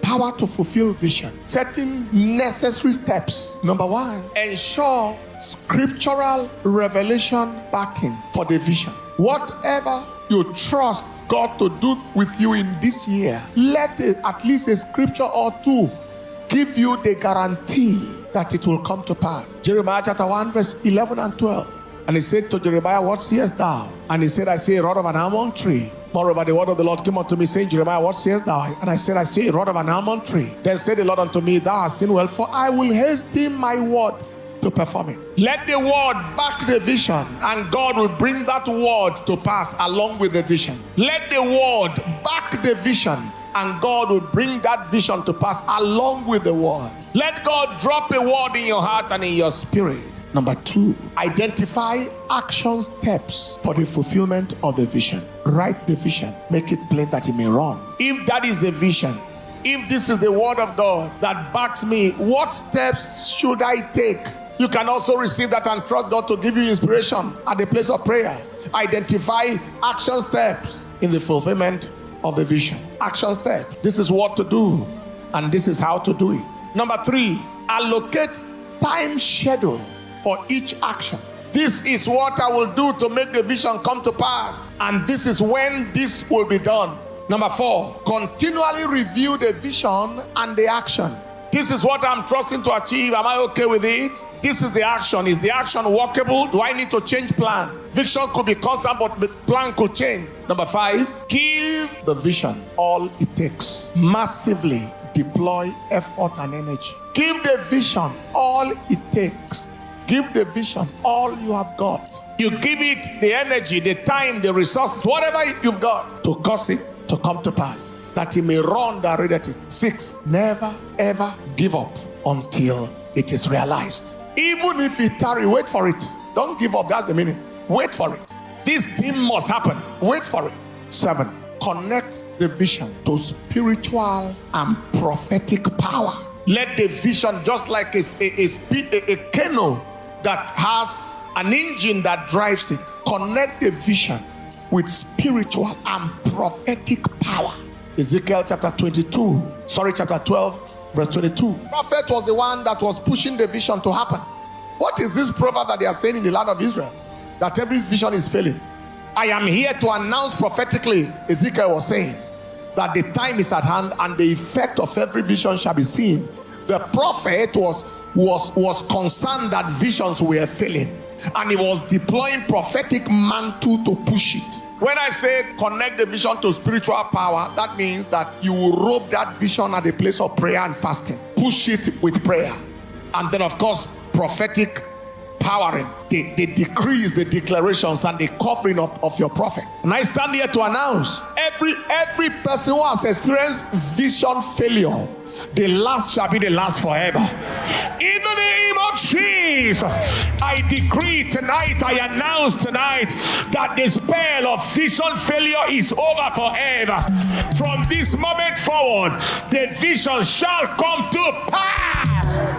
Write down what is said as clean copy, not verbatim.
power to fulfill vision. Certain necessary steps. Number one, ensure scriptural revelation backing for the vision. Whatever you trust God to do with you in this year, let at least a scripture or two give you the guarantee that it will come to pass. Jeremiah chapter 1 verse 11 and 12. And he said to Jeremiah, what seest thou? And he said, I see a rod of an almond tree. Moreover, the word of the Lord came unto me, saying, Jeremiah, what seest thou? And I said, I see a rod of an almond tree. Then said the Lord unto me, thou hast seen well, for I will hasten my word to perform it. Let the word back the vision, and God will bring that word to pass along with the vision. Let the word back the vision, and God will bring that vision to pass along with the word. Let God drop a word in your heart and in your spirit. Number two, identify action steps for the fulfillment of the vision. Write the vision. Make it plain that it may run. If that is the vision, if this is the word of God that backs me, what steps should I take? You can also receive that and trust God to give you inspiration at the place of prayer. Identify action steps in the fulfillment of the vision. Action steps. This is what to do, and this is how to do it. Number three, allocate time schedule for each action. This is what I will do to make the vision come to pass, and this is when this will be done. Number four, continually review the vision and the action. This is what I'm trusting to achieve. Am I okay with it? This is the action. Is the action workable? Do I need to change plan? Vision could be constant, but the plan could change. Number five, give the vision all it takes. Massively deploy effort and energy. Give the vision all it takes. Give the vision all you have got. You give it the energy, the time, the resources, whatever you've got to cause it to come to pass, that it may run that read at it. 6, never ever give up until it is realized. Even if it tarry, wait for it. Don't give up, that's the meaning. Wait for it. This thing must happen. Wait for it. 7, connect the vision to spiritual and prophetic power. Let the vision, just like a canoe that has an engine that drives it, connect the vision with spiritual and prophetic power. Ezekiel chapter 12 verse 22. Prophet was the one that was pushing the vision to happen. What is this proverb that they are saying in the land of Israel? That every vision is failing. I am here to announce prophetically, Ezekiel was saying, that the time is at hand and the effect of every vision shall be seen. The prophet was concerned that visions were failing, and he was deploying prophetic mantle to push it. When I say connect the vision to spiritual power, that means that you will rope that vision at the place of prayer and fasting. Push it with prayer. And then, of course, prophetic powering, the decrees, the declarations, and the covering of your prophet. And I stand here to announce every person who has experienced vision failure, the last shall be the last forever. In the name of Jesus, I decree tonight, I announce tonight that the spell of vision failure is over forever. From this moment forward, the vision shall come to pass.